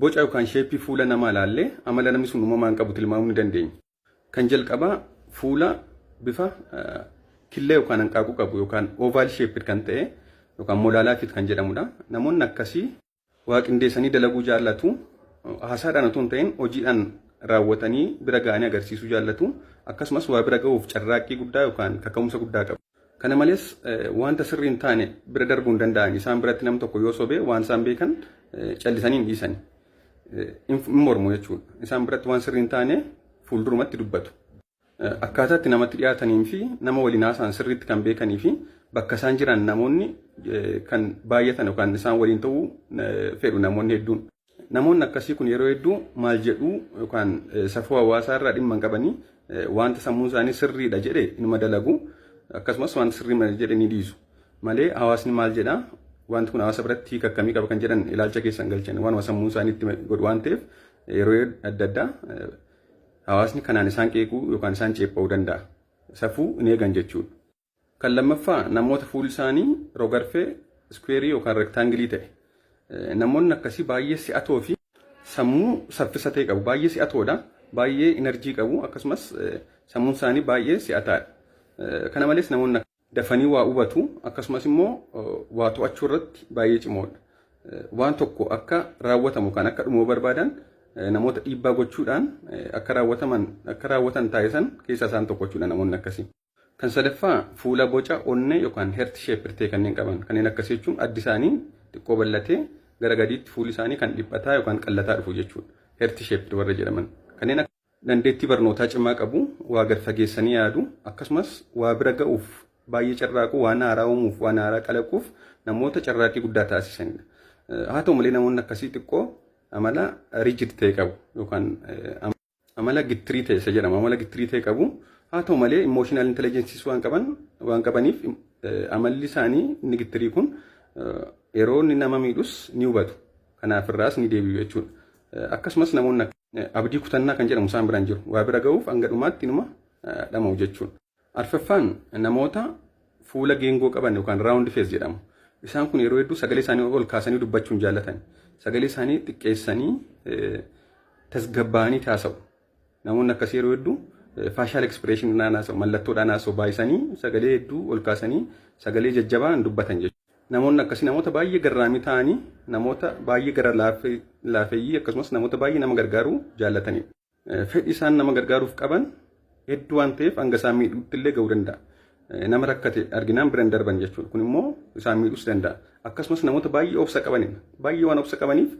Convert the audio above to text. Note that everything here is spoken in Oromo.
boca yookaan sheeppii fuula namaa ilaallee amala namni sun uumamaan qabu tilmaamuu ni dandeenya. Kan jalqabaa fuula bifa killee yookaan hanqaaquu qabu yookaan oval shaped kan ta'e yookaan molaalaa fit kan jedhamudha. Namoonni akkasii waa qindeessanii dalaguu jaallatu. Haasaadhaan otoo hin ta'in hojiidhaan raawwatanii bira ga'anii agarsiisuu jaallatu. Akkasumas waa bira ga'uuf carraaqqii guddaa yookaan kaka'umsa guddaa qabu. Kana malees wanta sirrii hin taane bira darbuu hin danda'an. Isaan biratti nam tokko yoo sobee waan isaan beekan callisanii hin dhiisani. Hin mormu jechuudha. Isaan biratti waan sirrii hin taane fuuldurumatti dubbatu. Akkaataatti namatti dhiyaatanii fi nama waliin haasa'an sirriitti kan beekanii fi bakka isaan jiran namoonni kan baay'atan yookaan isaan waliin ta'uu fedhu namoonni hedduun. Namoonni akkasii kun yeroo hedduu maal jedhu yookaan safuu hawaasaa irraa dhimma hin qabanii wanta sammuun isaanii sirriidha jedhe inuma dalagu. Akkasumas wanta sirrii jedhe ni dhiisu. Malee hawaasni maal jedhaa wanti kun hawaasa biratti hiika akkamii qaba kan jedhan ilaalcha keessan galchan waan sammuun isaanii itti godhu waan ta'eef yeroo adda addaa hawaasni kanaan isaan qeequu yookaan isaan ceepha'uu danda'a. Safuu hin eegan jechuudha. Kan lammaffaa namoota fuulli isaanii rogarfee iskweerii yookaan rektaangilii ta'e. Namoonni akkasii baay'ee si'atoo fi sammuu saffisa ta'e qabu. Baay'ee si'atoodha. Baay'ee inerjii qabu. Akkasumas sammuun isaanii baay'ee si'ataadha. Kana malees namoonni dafanii waa hubatu. Akkasumas immoo waa to'achuu irratti baay'ee cimoodha. Waan tokko akka raawwatamu kan akka dhumuu barbaadan namoota dhiibbaa gochuudhaan akka raawwatan taasisan keessaa isaan tokko jechuudha namoonni akkasii. Kan sadaffaa fuula boca onnee yookaan heart shape ta'e kanneen qaban. Kanneen akkasii jechuun addi isaanii xiqqoo bal'atee gara gadiitti fuulli isaanii kan dhiphataa yookaan qallataa dhufu jechuudha. Heart shape warra jedhaman. Kanneen dandeettii barnootaa cimaa qabu, waa gad fageessanii yaadu, akkasumas waa bira ga'uuf baay'ee carraaquu, waan haaraa uumuuf, waan haaraa kalaquuf namoota carraaqii guddaa taasisanidha. Haa ta'u malee namoonni akkasii xiqqoo amala rigid ta'e qabu yookaan amala gittirii ta'e isa jedhama. Amala gittirii ta'e qabu. Haa ta'u malee emotional intelligence waan qabaniif amalli isaanii inni gittirii kun yeroo inni nama miidhus ni hubatu. Kanaaf irraas ni deebi'u jechuudha. Akkasumas namoonni abdii kutannaa kan jedhamu isaan biraan jiru. Waa bira ga'uuf hanga dhumaatti inuma dhama'u jechuudha. Arfaffaan namoota fuula geengoo qaban yookaan round face jedhamu. Isaan kun yeroo hedduu sagalee isaanii ol kaasanii dubbachuun jaallatan. Sagalee isaanii xiqqeessanii tasgabbaa'anii haasa'u. Namoonni akkasii yeroo hedduu facial expression haasa'u, mallattoodhaan haasa'u baay'isanii sagalee hedduu ol kaasanii sagalee jajjabaan dubbatan jechuudha. Namoonni akkasii namoota baay'ee garraamii ta'anii, namoota baay'ee gara laafeeyyii akkasumas namoota baay'ee nama gargaaruu jaallatanidha. Fedhi isaan nama gargaaruuf qaban hedduu waan ta'eef hanga isaan miidhuutti illee ga'uu danda'a. Nama rakkate arginaan biraan darban jechuudha. Kun immoo isaan miidhuus danda'a. Akkasumas namoota baay'ee obsa qabanidha. Baay'ee waan obsa qabaniif